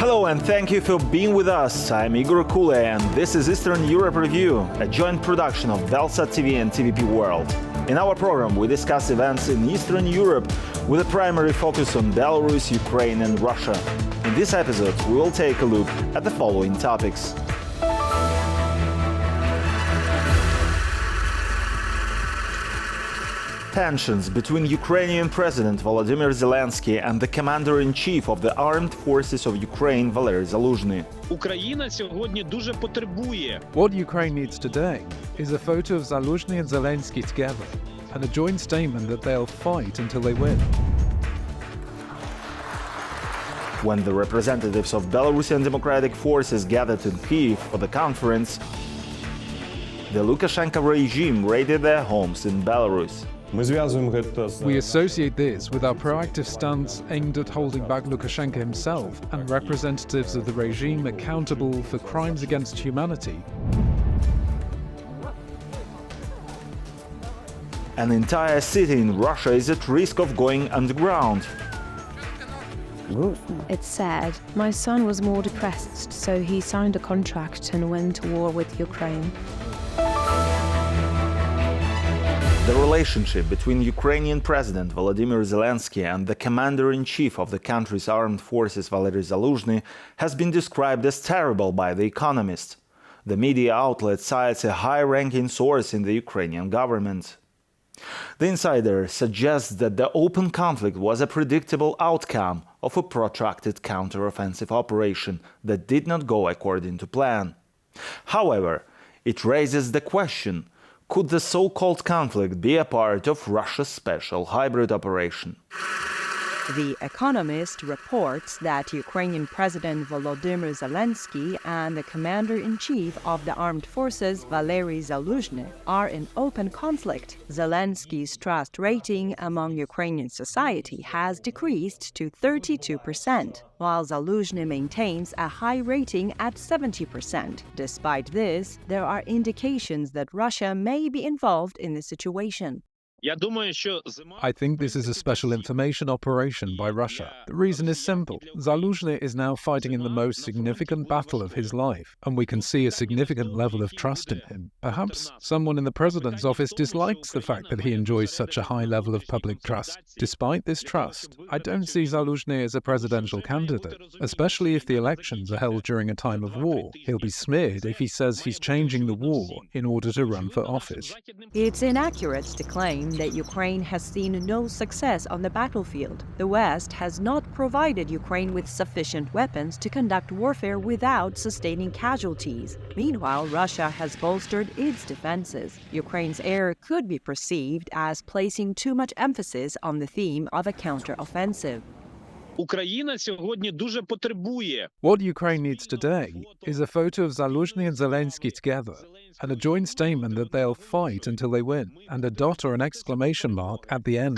Hello and thank you for being with us. I'm Igor Kule and this is Eastern Europe Review, a joint production of BELSAT TV and TVP World. In our program, we discuss events in Eastern Europe with a primary focus on Belarus, Ukraine and Russia. In this episode, we will take a look at the following topics. Tensions between Ukrainian President Volodymyr Zelensky and the Commander-in-Chief of the Armed Forces of Ukraine, Valery Zaluzhny. Україна сьогодні дуже потребує. What Ukraine needs today is a photo of Zaluzhny and Zelensky together, and a joint statement that they'll fight until they win. When the representatives of Belarusian democratic forces gathered in Kyiv for the conference, the Lukashenko regime raided their homes in Belarus. We associate this with our proactive stance aimed at holding back Lukashenko himself and representatives of the regime accountable for crimes against humanity. An entire city in Russia is at risk of going underground. It's sad. My son was more depressed, so he signed a contract and went to war with Ukraine. The relationship between Ukrainian President Volodymyr Zelensky and the Commander-in-Chief of the country's armed forces Valery Zaluzhny has been described as terrible by The Economist. The media outlet cites a high-ranking source in the Ukrainian government. The insider suggests that the open conflict was a predictable outcome of a protracted counter-offensive operation that did not go according to plan. However, it raises the question: could the so-called conflict be a part of Russia's special hybrid operation? The Economist reports that Ukrainian President Volodymyr Zelensky and the Commander-in-Chief of the Armed Forces Valery Zaluzhny are in open conflict. Zelensky's trust rating among Ukrainian society has decreased to 32%, while Zaluzhny maintains a high rating at 70%. Despite this, there are indications that Russia may be involved in the situation. I think this is a special information operation by Russia. The reason is simple. Zaluzhny is now fighting in the most significant battle of his life, and we can see a significant level of trust in him. Perhaps someone in the president's office dislikes the fact that he enjoys such a high level of public trust. Despite this trust, I don't see Zaluzhny as a presidential candidate, especially if the elections are held during a time of war. He'll be smeared if he says he's changing the war in order to run for office. It's inaccurate to claim that Ukraine has seen no success on the battlefield. The West has not provided Ukraine with sufficient weapons to conduct warfare without sustaining casualties. Meanwhile, Russia has bolstered its defenses. Ukraine's error could be perceived as placing too much emphasis on the theme of a counter-offensive. Україна сьогодні дуже потребує. What Ukraine needs today is a photo of Zaluzhny and Zelensky together, and a joint statement that they'll fight until they win, and a dot or an exclamation mark at the end.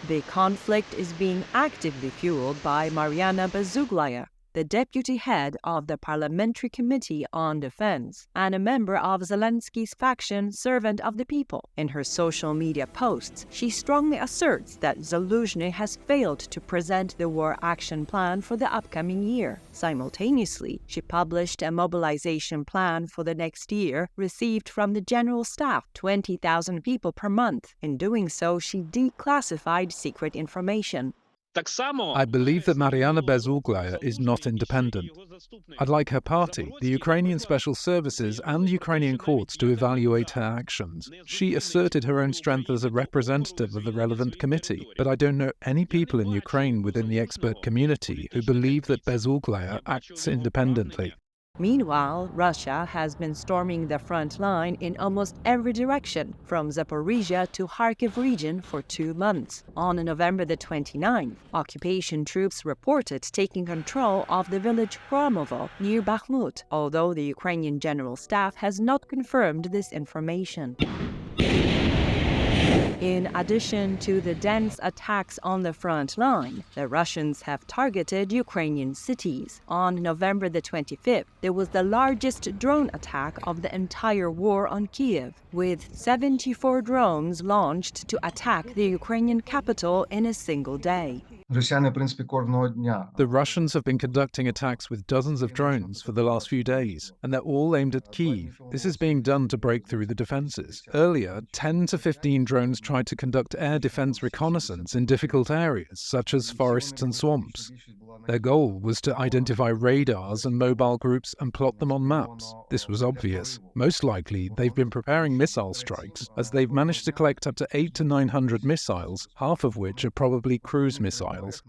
The conflict is being actively fueled by Mariana Bezuglaya, the deputy head of the Parliamentary Committee on Defense and a member of Zelensky's faction Servant of the People. In her social media posts, she strongly asserts that Zaluzhny has failed to present the war action plan for the upcoming year. Simultaneously, she published a mobilization plan for the next year received from the General Staff, 20,000 people per month. In doing so, she declassified secret information. I believe that Mariana Bezuglaya is not independent. I'd like her party, the Ukrainian Special Services and Ukrainian courts to evaluate her actions. She asserted her own strength as a representative of the relevant committee, but I don't know any people in Ukraine within the expert community who believe that Bezuglaya acts independently. Meanwhile, Russia has been storming the front line in almost every direction, from Zaporizhia to Kharkiv region for 2 months. On November the 29th, occupation troops reported taking control of the village Khromovo near Bakhmut, although the Ukrainian General Staff has not confirmed this information. In addition to the dense attacks on the front line, the Russians have targeted Ukrainian cities. On November the 25th, there was the largest drone attack of the entire war on Kyiv, with 74 drones launched to attack the Ukrainian capital in a single day. The Russians have been conducting attacks with dozens of drones for the last few days, and they're all aimed at Kyiv. This is being done to break through the defenses. Earlier, 10 to 15 drones tried to conduct air defense reconnaissance in difficult areas, such as forests and swamps. Their goal was to identify radars and mobile groups and plot them on maps. This was obvious. Most likely, they've been preparing missile strikes, as they've managed to collect up to 800 to 900 missiles, half of which are probably cruise missiles.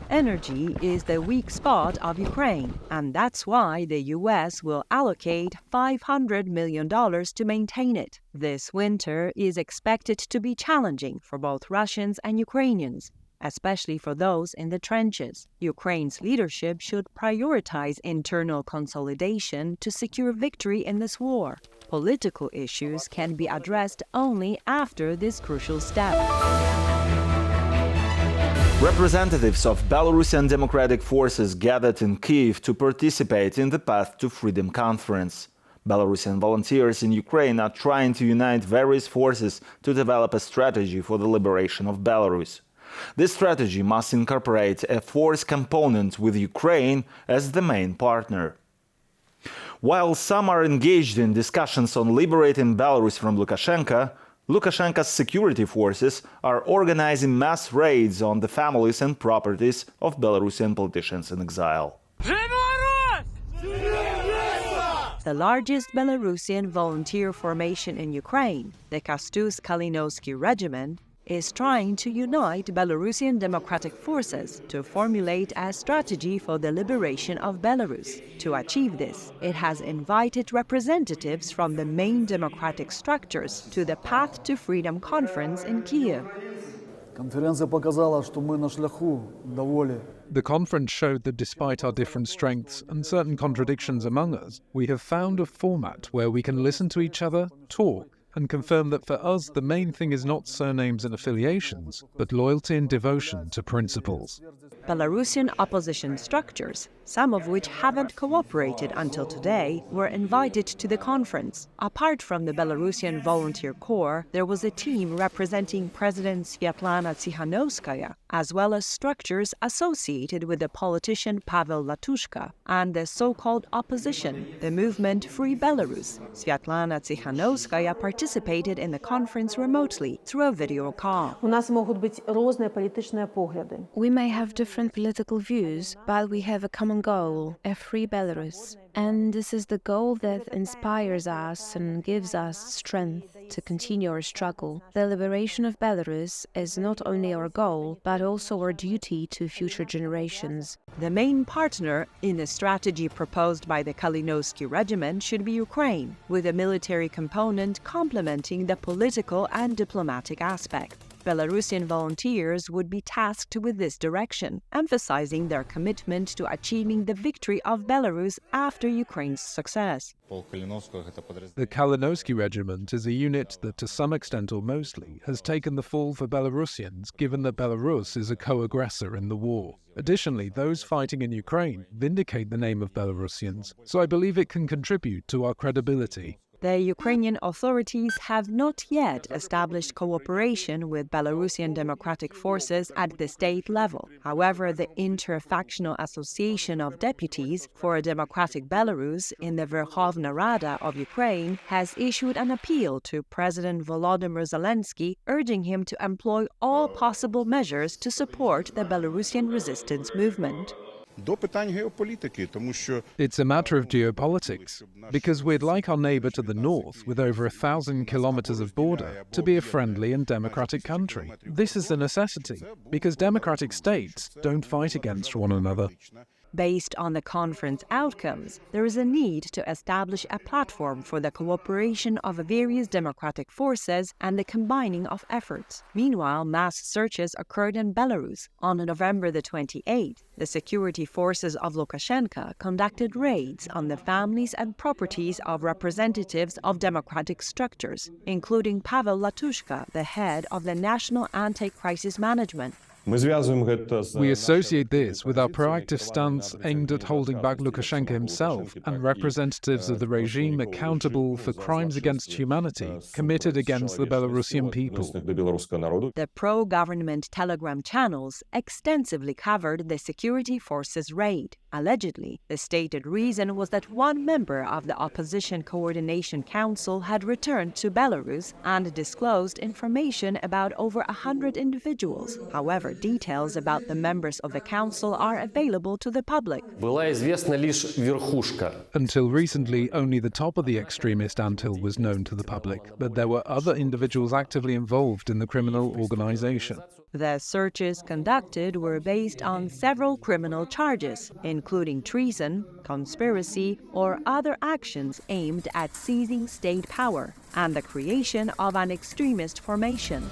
Energy is the weak spot of Ukraine, and that's why the US will allocate $500 million to maintain it. This winter is expected to be challenging for both Russians and Ukrainians, especially for those in the trenches. Ukraine's leadership should prioritize internal consolidation to secure victory in this war. Political issues can be addressed only after this crucial step. Representatives of Belarusian Democratic Forces gathered in Kyiv to participate in the Path to Freedom conference. Belarusian volunteers in Ukraine are trying to unite various forces to develop a strategy for the liberation of Belarus. This strategy must incorporate a force component with Ukraine as the main partner. While some are engaged in discussions on liberating Belarus from Lukashenko's security forces are organizing mass raids on the families and properties of Belarusian politicians in exile. The largest Belarusian volunteer formation in Ukraine, the Kalinouski Regiment, is trying to unite Belarusian Democratic Forces to formulate a strategy for the liberation of Belarus. To achieve this, it has invited representatives from the main democratic structures to the Path to Freedom conference in Kyiv. The conference showed that despite our different strengths and certain contradictions among us, we have found a format where we can listen to each other, talk, and confirm that for us the main thing is not surnames and affiliations, but loyalty and devotion to principles. Belarusian opposition structures, some of which haven't cooperated until today, were invited to the conference. Apart from the Belarusian Volunteer Corps, there was a team representing President Sviatlana Tsikhanouskaya, as well as structures associated with the politician Pavel Latushka and the so-called opposition, the movement Free Belarus. Sviatlana Tsikhanouskaya participated in the conference remotely through a video call. We may have different political views, but we have a common goal, a free Belarus. And this is the goal that inspires us and gives us strength to continue our struggle. The liberation of Belarus is not only our goal, but also our duty to future generations. The main partner in the strategy proposed by the Kalinouski Regiment should be Ukraine, with a military component complementing the political and diplomatic aspect. Belarusian volunteers would be tasked with this direction, emphasizing their commitment to achieving the victory of Belarus after Ukraine's success. The Kalinouski Regiment is a unit that, to some extent or mostly, has taken the fall for Belarusians, given that Belarus is a co-aggressor in the war. Additionally, those fighting in Ukraine vindicate the name of Belarusians, so I believe it can contribute to our credibility. The Ukrainian authorities have not yet established cooperation with Belarusian Democratic Forces at the state level. However, the Interfactional Association of Deputies for a Democratic Belarus in the Verkhovna Rada of Ukraine has issued an appeal to President Volodymyr Zelensky, urging him to employ all possible measures to support the Belarusian resistance movement. It's a matter of geopolitics, because we'd like our neighbour to the north, with over 1,000 kilometers of border, to be a friendly and democratic country. This is a necessity, because democratic states don't fight against one another. Based on the conference outcomes, there is a need to establish a platform for the cooperation of various democratic forces and the combining of efforts. Meanwhile, mass searches occurred in Belarus. On November the 28th, the security forces of Lukashenko conducted raids on the families and properties of representatives of democratic structures, including Pavel Latushka, the head of the National Anti-Crisis Management. We associate this with our proactive stance aimed at holding back Lukashenko himself and representatives of the regime accountable for crimes against humanity committed against the Belarusian people. The pro-government Telegram channels extensively covered the security forces' raid. Allegedly, the stated reason was that one member of the Opposition Coordination Council had returned to Belarus and disclosed information about over 100 individuals. However, details about the members of the council are available to the public. Until recently, only the top of the extremist anthill was known to the public, but there were other individuals actively involved in the criminal organization. The searches conducted were based on several criminal charges, including treason, conspiracy, or other actions aimed at seizing state power and the creation of an extremist formation.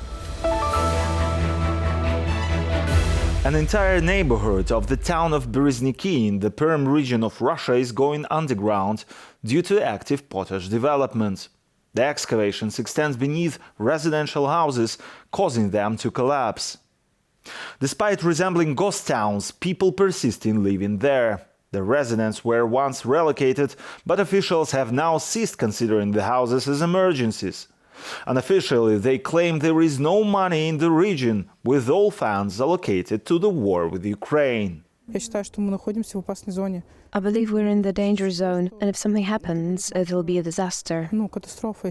An entire neighborhood of the town of Berezniki in the Perm region of Russia is going underground due to active potash development. The excavations extend beneath residential houses, causing them to collapse. Despite resembling ghost towns, people persist in living there. The residents were once relocated, but officials have now ceased considering the houses as emergencies. Unofficially, they claim there is no money in the region, with all funds allocated to the war with Ukraine. I believe we're in the danger zone, and if something happens, it'll be a disaster.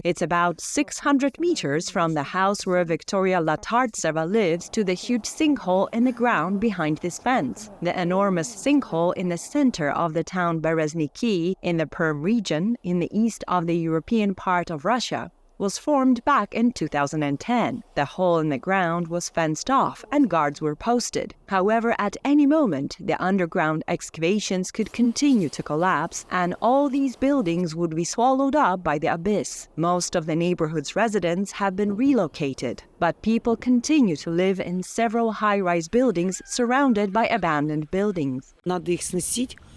It's about 600 meters from the house where Victoria Latartseva lives to the huge sinkhole in the ground behind this fence. The enormous sinkhole in the center of the town Berezniki in the Perm region, in the east of the European part of Russia, was formed back in 2010. The hole in the ground was fenced off and guards were posted. However, at any moment, the underground excavations could continue to collapse and all these buildings would be swallowed up by the abyss. Most of the neighborhood's residents have been relocated, but people continue to live in several high-rise buildings surrounded by abandoned buildings.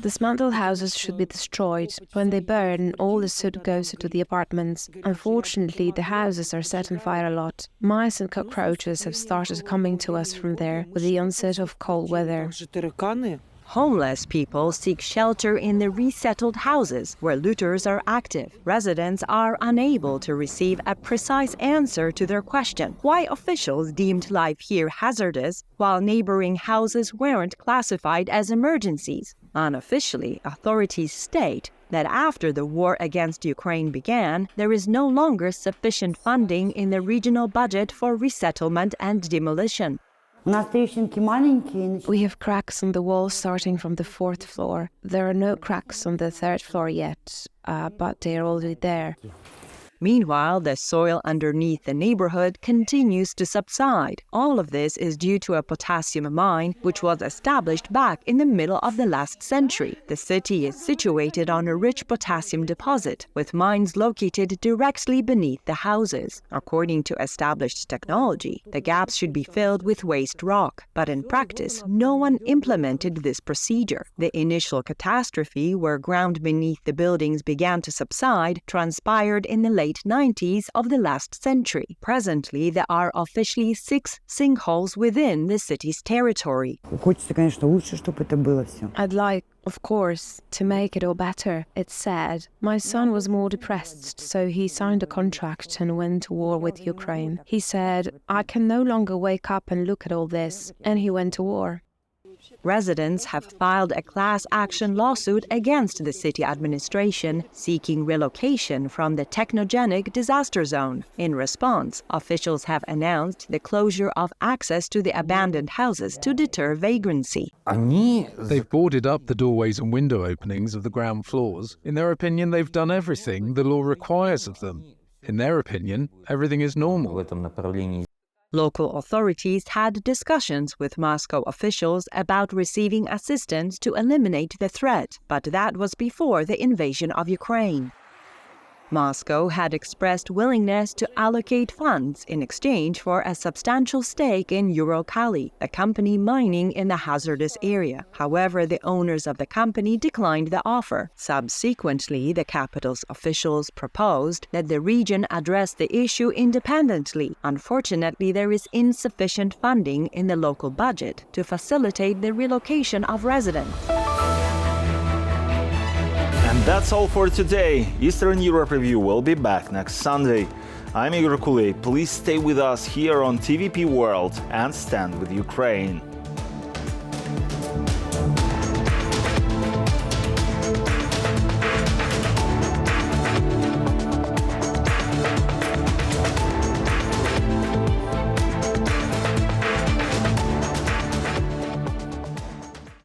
Dismantled houses should be destroyed. When they burn, all the soot goes into the apartments. Unfortunately, the houses are set on fire a lot. Mice and cockroaches have started coming to us from there with the onset of cold weather. Homeless people seek shelter in the resettled houses where looters are active. Residents are unable to receive a precise answer to their question why officials deemed life here hazardous while neighboring houses weren't classified as emergencies. Unofficially, authorities state that after the war against Ukraine began, there is no longer sufficient funding in the regional budget for resettlement and demolition. We have cracks on the walls starting from the 4th floor. There are no cracks on the 3rd floor yet, but they are already there. Meanwhile, the soil underneath the neighborhood continues to subside. All of this is due to a potassium mine, which was established back in the middle of the last century. The city is situated on a rich potassium deposit, with mines located directly beneath the houses. According to established technology, the gaps should be filled with waste rock, but in practice, no one implemented this procedure. The initial catastrophe, where ground beneath the buildings began to subside, transpired in the late 90s of the last century. Presently, there are officially 6 sinkholes within the city's territory. I'd like, of course, to make it all better. It's sad. My son was more depressed, so he signed a contract and went to war with Ukraine. He said, I can no longer wake up and look at all this, and he went to war. Residents have filed a class action lawsuit against the city administration, seeking relocation from the technogenic disaster zone. In response, officials have announced the closure of access to the abandoned houses to deter vagrancy. They've boarded up the doorways and window openings of the ground floors. In their opinion, they've done everything the law requires of them. In their opinion, everything is normal. Local authorities had discussions with Moscow officials about receiving assistance to eliminate the threat, but that was before the invasion of Ukraine. Moscow had expressed willingness to allocate funds in exchange for a substantial stake in Uralkali, a company mining in the hazardous area. However, the owners of the company declined the offer. Subsequently, the capital's officials proposed that the region address the issue independently. Unfortunately, there is insufficient funding in the local budget to facilitate the relocation of residents. And that's all for today. Eastern Europe Review will be back next Sunday. I'm Igor Kuley. Please stay with us here on TVP World and stand with Ukraine.